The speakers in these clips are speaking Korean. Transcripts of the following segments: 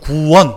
구원,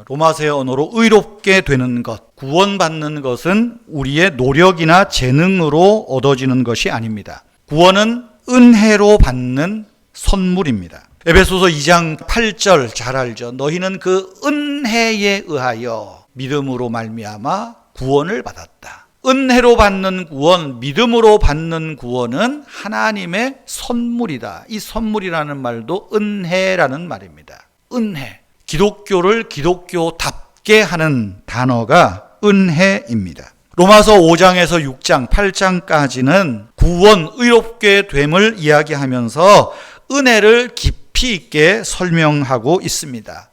로마서의 언어로 의롭게 되는 것, 구원받는 것은 우리의 노력이나 재능으로 얻어지는 것이 아닙니다. 구원은 은혜로 받는 선물입니다. 에베소서 2장 8절 잘 알죠. 너희는 그 은혜에 의하여 믿음으로 말미암아 구원을 받았다. 은혜로 받는 구원, 믿음으로 받는 구원은 하나님의 선물이다. 이 선물이라는 말도 은혜라는 말입니다. 은혜. 기독교를 기독교답게 하는 단어가 은혜입니다. 로마서 5장에서 6장, 8장까지는 구원, 의롭게 됨을 이야기하면서 은혜를 깊이 있게 설명하고 있습니다.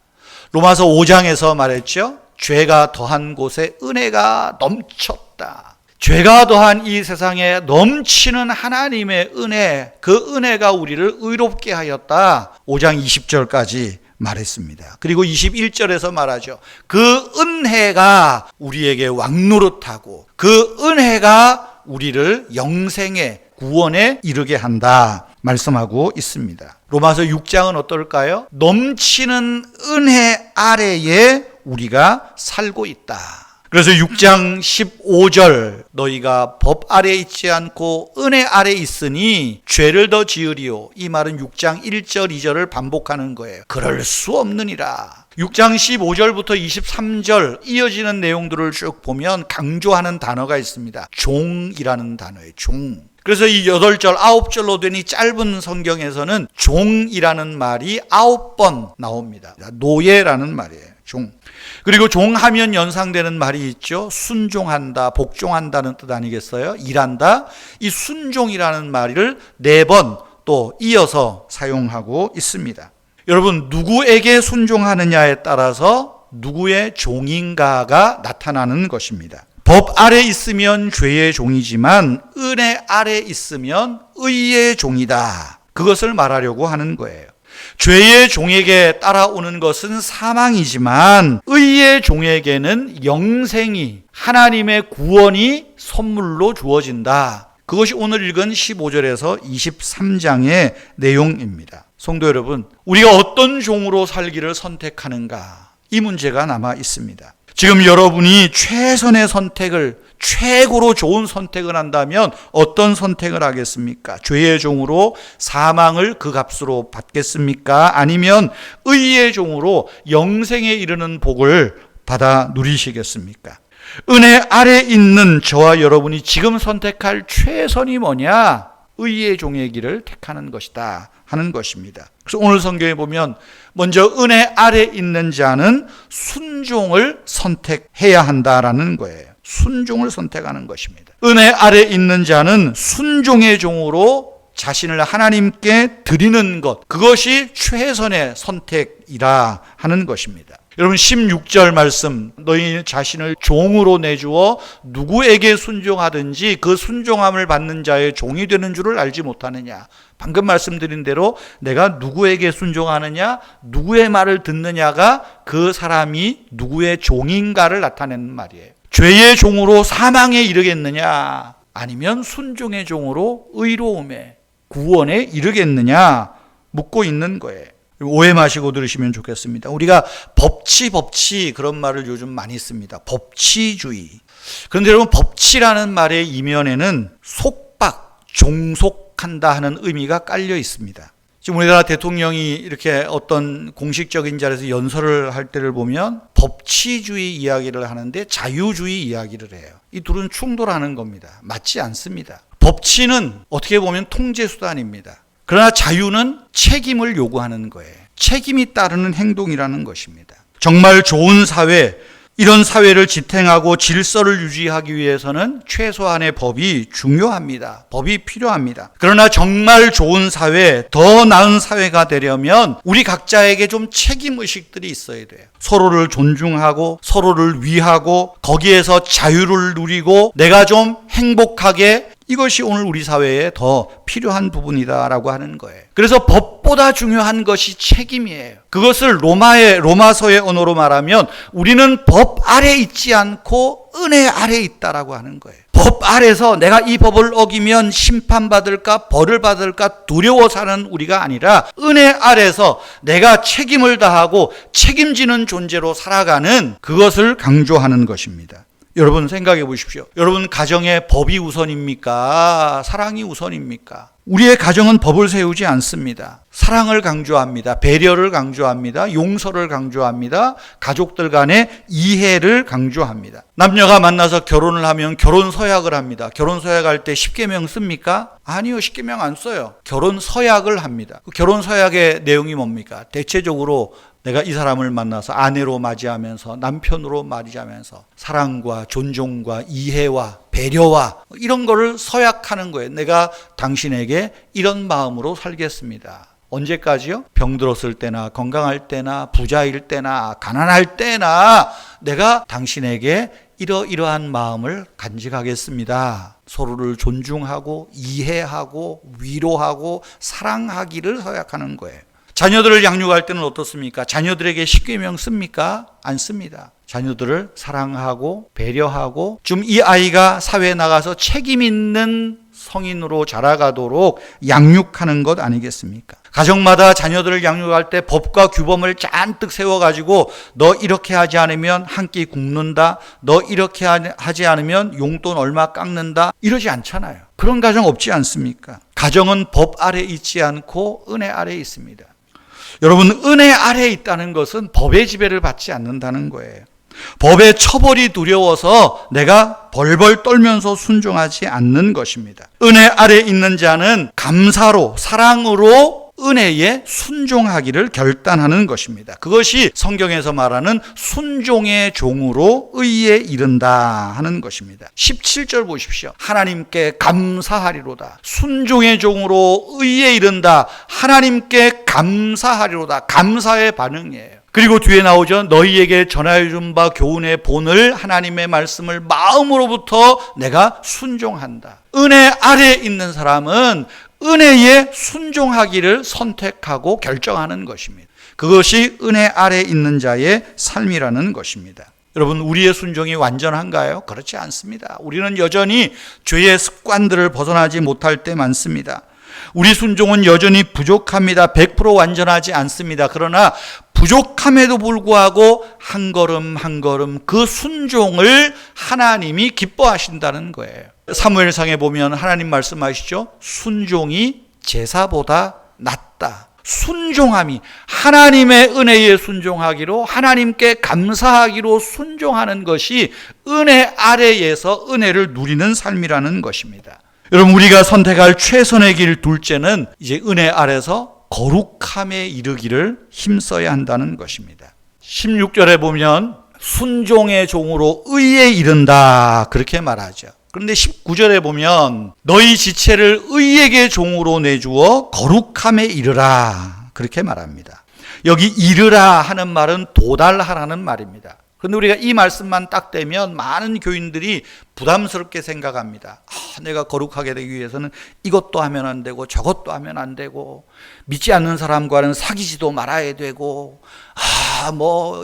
로마서 5장에서 말했죠. 죄가 더한 곳에 은혜가 넘쳤다. 죄가 더한 이 세상에 넘치는 하나님의 은혜, 그 은혜가 우리를 의롭게 하였다. 5장 20절까지 말했습니다. 그리고 21절에서 말하죠. 그 은혜가 우리에게 왕노릇하고 그 은혜가 우리를 영생의 구원에 이르게 한다 말씀하고 있습니다. 로마서 6장은 어떨까요? 넘치는 은혜 아래에 우리가 살고 있다. 그래서 6장 15절 너희가 법 아래에 있지 않고 은혜 아래에 있으니 죄를 더 지으리오. 이 말은 6장 1절 2절을 반복하는 거예요. 그럴 수 없느니라. 6장 15절부터 23절 이어지는 내용들을 쭉 보면 강조하는 단어가 있습니다. 종이라는 단어예요. 종. 그래서 이 8절, 9절로 된 이 짧은 성경에서는 종이라는 말이 9번 나옵니다. 노예라는 말이에요. 종. 그리고 종하면 연상되는 말이 있죠. 순종한다, 복종한다는 뜻 아니겠어요? 일한다. 이 순종이라는 말을 4번 또 이어서 사용하고 있습니다. 여러분, 누구에게 순종하느냐에 따라서 누구의 종인가가 나타나는 것입니다. 법 아래 있으면 죄의 종이지만 은혜 아래 있으면 의의 종이다. 그것을 말하려고 하는 거예요. 죄의 종에게 따라오는 것은 사망이지만 의의 종에게는 영생이, 하나님의 구원이 선물로 주어진다. 그것이 오늘 읽은 15절에서 23장의 내용입니다. 성도 여러분, 우리가 어떤 종으로 살기를 선택하는가? 이 문제가 남아 있습니다. 지금 여러분이 최선의 선택을, 최고로 좋은 선택을 한다면 어떤 선택을 하겠습니까? 죄의 종으로 사망을 그 값으로 받겠습니까? 아니면 의의 종으로 영생에 이르는 복을 받아 누리시겠습니까? 은혜 아래 있는 저와 여러분이 지금 선택할 최선이 뭐냐? 의의 종의 길을 택하는 것이다 하는 것입니다. 그래서 오늘 성경에 보면 먼저 은혜 아래 있는 자는 순종을 선택해야 한다라는 거예요. 순종을 선택하는 것입니다. 은혜 아래 있는 자는 순종의 종으로 자신을 하나님께 드리는 것, 그것이 최선의 선택이라 하는 것입니다. 여러분 16절 말씀, 너희 자신을 종으로 내주어 누구에게 순종하든지 그 순종함을 받는 자의 종이 되는 줄을 알지 못하느냐. 방금 말씀드린 대로 내가 누구에게 순종하느냐, 누구의 말을 듣느냐가 그 사람이 누구의 종인가를 나타내는 말이에요. 죄의 종으로 사망에 이르겠느냐, 아니면 순종의 종으로 의로움에, 구원에 이르겠느냐 묻고 있는 거예요. 오해 마시고 들으시면 좋겠습니다. 우리가 법치 그런 말을 요즘 많이 씁니다. 법치주의. 그런데 여러분, 법치라는 말의 이면에는 속박, 종속한다 하는 의미가 깔려 있습니다. 지금 우리나라 대통령이 이렇게 어떤 공식적인 자리에서 연설을 할 때를 보면 법치주의 이야기를 하는데 자유주의 이야기를 해요. 이 둘은 충돌하는 겁니다. 맞지 않습니다. 법치는 어떻게 보면 통제수단입니다. 그러나 자유는 책임을 요구하는 거예요. 책임이 따르는 행동이라는 것입니다. 정말 좋은 사회, 이런 사회를 지탱하고 질서를 유지하기 위해서는 최소한의 법이 중요합니다. 법이 필요합니다. 그러나 정말 좋은 사회, 더 나은 사회가 되려면 우리 각자에게 좀 책임의식들이 있어야 돼요. 서로를 존중하고 서로를 위하고 거기에서 자유를 누리고 내가 좀 행복하게, 이것이 오늘 우리 사회에 더 필요한 부분이다라고 하는 거예요. 그래서 법보다 중요한 것이 책임이에요. 그것을 로마서의 언어로 말하면 우리는 법 아래 있지 않고 은혜 아래 있다라고 하는 거예요. 법 아래서 내가 이 법을 어기면 심판받을까 벌을 받을까 두려워 사는 우리가 아니라 은혜 아래서 내가 책임을 다하고 책임지는 존재로 살아가는 그것을 강조하는 것입니다. 여러분 생각해 보십시오. 여러분 가정에 법이 우선입니까? 사랑이 우선입니까? 우리의 가정은 법을 세우지 않습니다. 사랑을 강조합니다. 배려를 강조합니다. 용서를 강조합니다. 가족들 간의 이해를 강조합니다. 남녀가 만나서 결혼을 하면 결혼 서약을 합니다. 결혼 서약할 때 10계명 씁니까? 아니요, 10계명 안 써요. 결혼 서약을 합니다. 그 결혼 서약의 내용이 뭡니까? 대체적으로 내가 이 사람을 만나서 아내로 맞이하면서 남편으로 맞이하면서 사랑과 존중과 이해와 배려와 이런 거를 서약하는 거예요. 내가 당신에게 이런 마음으로 살겠습니다. 언제까지요? 병들었을 때나 건강할 때나 부자일 때나 가난할 때나 내가 당신에게 이러이러한 마음을 간직하겠습니다. 서로를 존중하고 이해하고 위로하고 사랑하기를 서약하는 거예요. 자녀들을 양육할 때는 어떻습니까? 자녀들에게 10계명 씁니까? 안 씁니다. 자녀들을 사랑하고 배려하고 좀 이 아이가 사회에 나가서 책임 있는 성인으로 자라가도록 양육하는 것 아니겠습니까? 가정마다 자녀들을 양육할 때 법과 규범을 잔뜩 세워가지고 너 이렇게 하지 않으면 한 끼 굶는다, 너 이렇게 하지 않으면 용돈 얼마 깎는다, 이러지 않잖아요. 그런 가정 없지 않습니까? 가정은 법 아래 있지 않고 은혜 아래 있습니다. 여러분, 은혜 아래 있다는 것은 법의 지배를 받지 않는다는 거예요. 법의 처벌이 두려워서 내가 벌벌 떨면서 순종하지 않는 것입니다. 은혜 아래 있는 자는 감사로 사랑으로 은혜에 순종하기를 결단하는 것입니다. 그것이 성경에서 말하는 순종의 종으로 의에 이른다 하는 것입니다. 17절 보십시오. 하나님께 감사하리로다. 순종의 종으로 의에 이른다. 하나님께 감사하리로다. 감사의 반응이에요. 그리고 뒤에 나오죠. 너희에게 전하여 준 바 교훈의 본을 하나님의 말씀을 마음으로부터 내가 순종한다. 은혜 아래에 있는 사람은 은혜에 순종하기를 선택하고 결정하는 것입니다. 그것이 은혜 아래에 있는 자의 삶이라는 것입니다. 여러분, 우리의 순종이 완전한가요? 그렇지 않습니다. 우리는 여전히 죄의 습관들을 벗어나지 못할 때 많습니다. 우리 순종은 여전히 부족합니다. 100% 완전하지 않습니다. 그러나 부족함에도 불구하고 한 걸음 한 걸음 그 순종을 하나님이 기뻐하신다는 거예요. 사무엘상에 보면 하나님 말씀하시죠. 순종이 제사보다 낫다. 순종함이 하나님의 은혜에 순종하기로 하나님께 감사하기로 순종하는 것이 은혜 아래에서 은혜를 누리는 삶이라는 것입니다. 여러분, 우리가 선택할 최선의 길 둘째는 이제 은혜 아래서 거룩함에 이르기를 힘써야 한다는 것입니다. 16절에 보면 순종의 종으로 의에 이른다 그렇게 말하죠. 그런데 19절에 보면 너희 지체를 의에게 종으로 내주어 거룩함에 이르라 그렇게 말합니다. 여기 이르라 하는 말은 도달하라는 말입니다. 그런데 우리가 이 말씀만 딱 떼면 많은 교인들이 부담스럽게 생각합니다. 내가 거룩하게 되기 위해서는 이것도 하면 안 되고 저것도 하면 안 되고 믿지 않는 사람과는 사귀지도 말아야 되고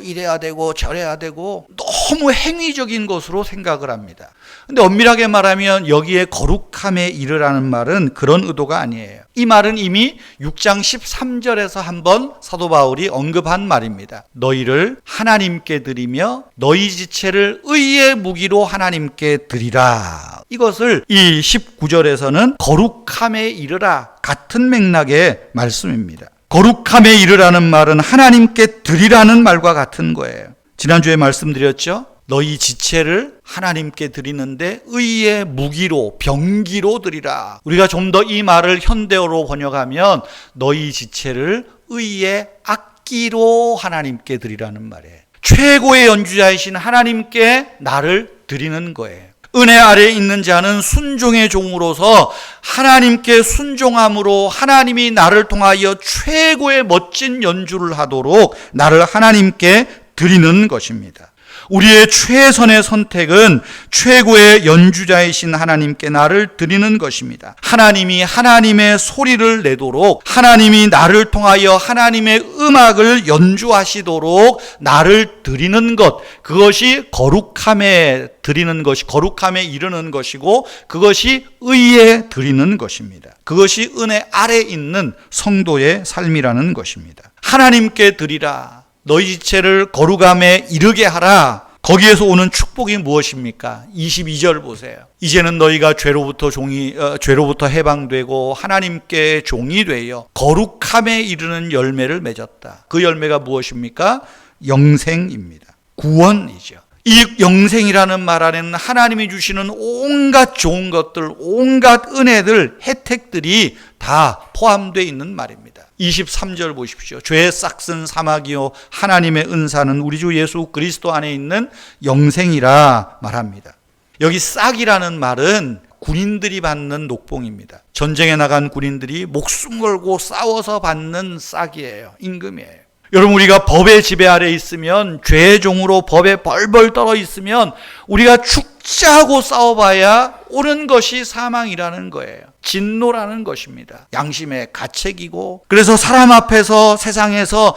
이래야 되고 저래야 되고 너무 행위적인 것으로 생각을 합니다. 근데 엄밀하게 말하면 여기에 거룩함에 이르라는 말은 그런 의도가 아니에요. 이 말은 이미 6장 13절에서 한번 사도 바울이 언급한 말입니다. 너희를 하나님께 드리며 너희 지체를 의의 무기로 하나님께 드리라. 이것을 이 19절에서는 거룩함에 이르라 같은 맥락의 말씀입니다. 거룩함에 이르라는 말은 하나님께 드리라는 말과 같은 거예요. 지난주에 말씀드렸죠. 너희 지체를 하나님께 드리는데 의의 무기로 병기로 드리라. 우리가 좀 더 이 말을 현대어로 번역하면 너희 지체를 의의 악기로 하나님께 드리라는 말이에요. 최고의 연주자이신 하나님께 나를 드리는 거예요. 은혜 아래에 있는 자는 순종의 종으로서 하나님께 순종함으로 하나님이 나를 통하여 최고의 멋진 연주를 하도록 나를 하나님께 드리는 것입니다. 우리의 최선의 선택은 최고의 연주자이신 하나님께 나를 드리는 것입니다. 하나님이 하나님의 소리를 내도록, 하나님이 나를 통하여 하나님의 음악을 연주하시도록 나를 드리는 것, 그것이 거룩함에 드리는 것이, 거룩함에 이르는 것이고, 그것이 의에 드리는 것입니다. 그것이 은혜 아래 있는 성도의 삶이라는 것입니다. 하나님께 드리라, 너희 지체를 거룩함에 이르게 하라. 거기에서 오는 축복이 무엇입니까? 22절 보세요. 이제는 너희가 죄로부터 해방되고 하나님께 종이 되어 거룩함에 이르는 열매를 맺었다. 그 열매가 무엇입니까? 영생입니다. 구원이죠. 이 영생이라는 말 안에는 하나님이 주시는 온갖 좋은 것들, 온갖 은혜들, 혜택들이 다 포함되어 있는 말입니다. 23절 보십시오. 죄의 싹슨 사막이요 하나님의 은사는 우리 주 예수 그리스도 안에 있는 영생이라 말합니다. 여기 싹이라는 말은 군인들이 받는 녹봉입니다. 전쟁에 나간 군인들이 목숨 걸고 싸워서 받는 싹이에요. 임금이에요. 여러분, 우리가 법의 지배 아래 있으면, 죄의 종으로 법에 벌벌 떨어 있으면 우리가 죽자고 싸워봐야 오는 것이 사망이라는 거예요. 진노라는 것입니다. 양심의 가책이고, 그래서 사람 앞에서, 세상에서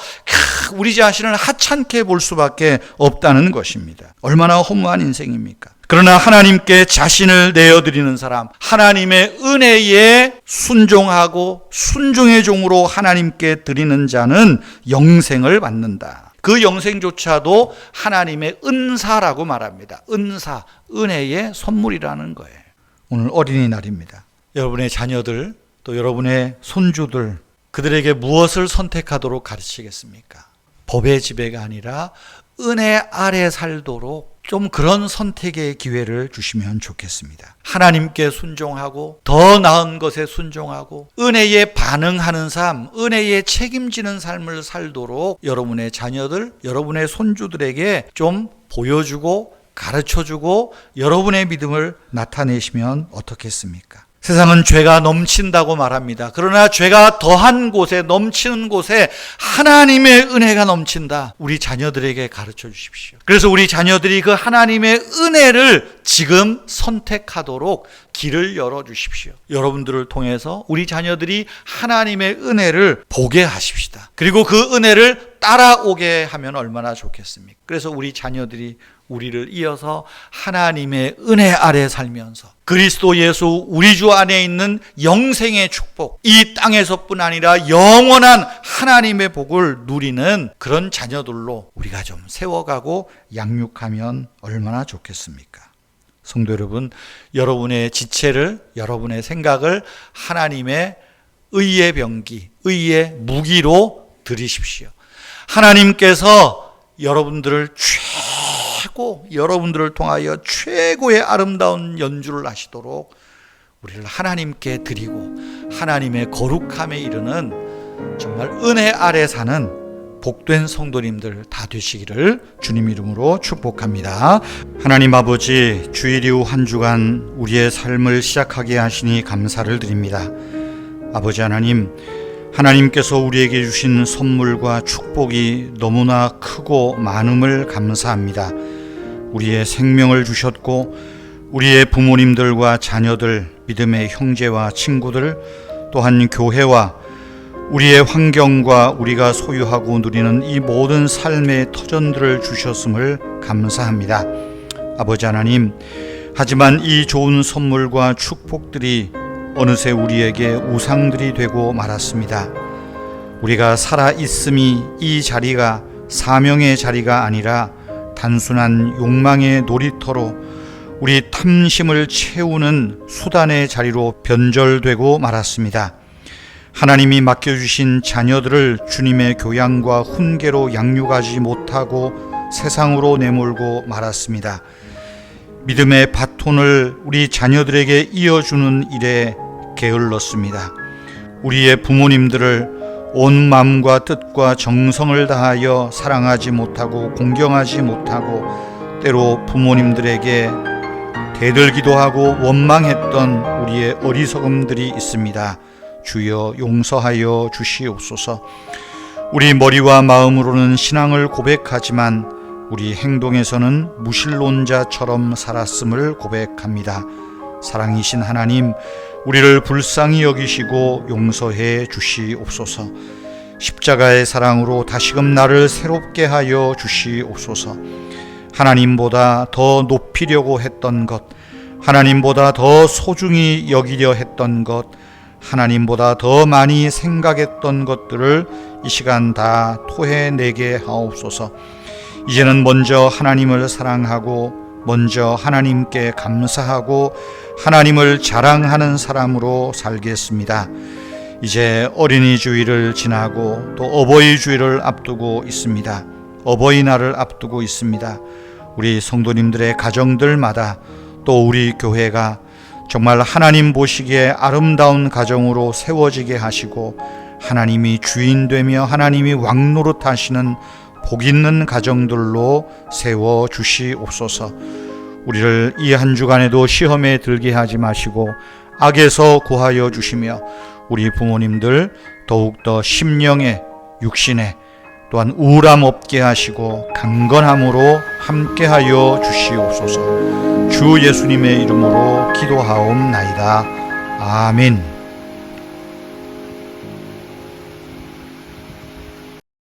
우리 자신을 하찮게 볼 수밖에 없다는 것입니다. 얼마나 허무한 인생입니까? 그러나 하나님께 자신을 내어드리는 사람, 하나님의 은혜에 순종하고 순종의 종으로 하나님께 드리는 자는 영생을 받는다. 그 영생조차도 하나님의 은사라고 말합니다. 은사, 은혜의 선물이라는 거예요. 오늘 어린이날입니다. 여러분의 자녀들, 또 여러분의 손주들, 그들에게 무엇을 선택하도록 가르치겠습니까? 법의 지배가 아니라 은혜 아래 살도록 좀 그런 선택의 기회를 주시면 좋겠습니다. 하나님께 순종하고, 더 나은 것에 순종하고, 은혜에 반응하는 삶, 은혜에 책임지는 삶을 살도록 여러분의 자녀들, 여러분의 손주들에게 좀 보여주고 가르쳐주고 여러분의 믿음을 나타내시면 어떻겠습니까? 세상은 죄가 넘친다고 말합니다. 그러나 죄가 더한 곳에, 넘치는 곳에 하나님의 은혜가 넘친다. 우리 자녀들에게 가르쳐 주십시오. 그래서 우리 자녀들이 그 하나님의 은혜를 지금 선택하도록 길을 열어 주십시오. 여러분들을 통해서 우리 자녀들이 하나님의 은혜를 보게 하십시다. 그리고 그 은혜를 따라오게 하면 얼마나 좋겠습니까? 그래서 우리 자녀들이 우리를 이어서 하나님의 은혜 아래 살면서 그리스도 예수 우리 주 안에 있는 영생의 축복, 이 땅에서뿐 아니라 영원한 하나님의 복을 누리는 그런 자녀들로 우리가 좀 세워가고 양육하면 얼마나 좋겠습니까? 성도 여러분, 여러분의 지체를, 여러분의 생각을 하나님의 의의 병기, 의의 무기로 들이십시오. 하나님께서 여러분들을 여러분들을 통하여 최고의 아름다운 연주를 하시도록 우리를 하나님께 드리고 하나님의 거룩함에 이르는 정말 은혜 아래 사는 복된 성도님들 다 되시기를 주님 이름으로 축복합니다. 하나님 아버지, 주일 이후 한 주간 우리의 삶을 시작하게 하시니 감사를 드립니다. 아버지 하나님, 하나님께서 우리에게 주신 선물과 축복이 너무나 크고 많음을 감사합니다. 우리의 생명을 주셨고, 우리의 부모님들과 자녀들, 믿음의 형제와 친구들, 또한 교회와 우리의 환경과 우리가 소유하고 누리는 이 모든 삶의 터전들을 주셨음을 감사합니다. 아버지 하나님, 하지만 이 좋은 선물과 축복들이 어느새 우리에게 우상들이 되고 말았습니다. 우리가 살아있음이 이 자리가 사명의 자리가 아니라 단순한 욕망의 놀이터로 우리 탐심을 채우는 수단의 자리로 변절되고 말았습니다. 하나님이 맡겨주신 자녀들을 주님의 교양과 훈계로 양육하지 못하고 세상으로 내몰고 말았습니다. 믿음의 바톤을 우리 자녀들에게 이어주는 일에 게을렀습니다. 우리의 부모님들을 온 마음과 뜻과 정성을 다하여 사랑하지 못하고 공경하지 못하고 때로 부모님들에게 대들기도 하고 원망했던 우리의 어리석음들이 있습니다. 주여 용서하여 주시옵소서. 우리 머리와 마음으로는 신앙을 고백하지만 우리 행동에서는 무신론자처럼 살았음을 고백합니다. 사랑이신 하나님, 우리를 불쌍히 여기시고 용서해 주시옵소서. 십자가의 사랑으로 다시금 나를 새롭게 하여 주시옵소서. 하나님보다 더 높이려고 했던 것, 하나님보다 더 소중히 여기려 했던 것, 하나님보다 더 많이 생각했던 것들을 이 시간 다 토해내게 하옵소서. 이제는 먼저 하나님을 사랑하고 먼저 하나님께 감사하고 하나님을 자랑하는 사람으로 살겠습니다. 이제 어린이 주일을 지나고 또 어버이 주일을 앞두고 있습니다. 어버이날을 앞두고 있습니다. 우리 성도님들의 가정들마다 또 우리 교회가 정말 하나님 보시기에 아름다운 가정으로 세워지게 하시고 하나님이 주인 되며 하나님이 왕 노릇하시는 복 있는 가정들로 세워 주시옵소서. 우리를 이 한 주간에도 시험에 들게 하지 마시고 악에서 구하여 주시며 우리 부모님들 더욱더 심령에 육신에 또한 우울함 없게 하시고 강건함으로 함께하여 주시옵소서. 주 예수님의 이름으로 기도하옵나이다. 아멘.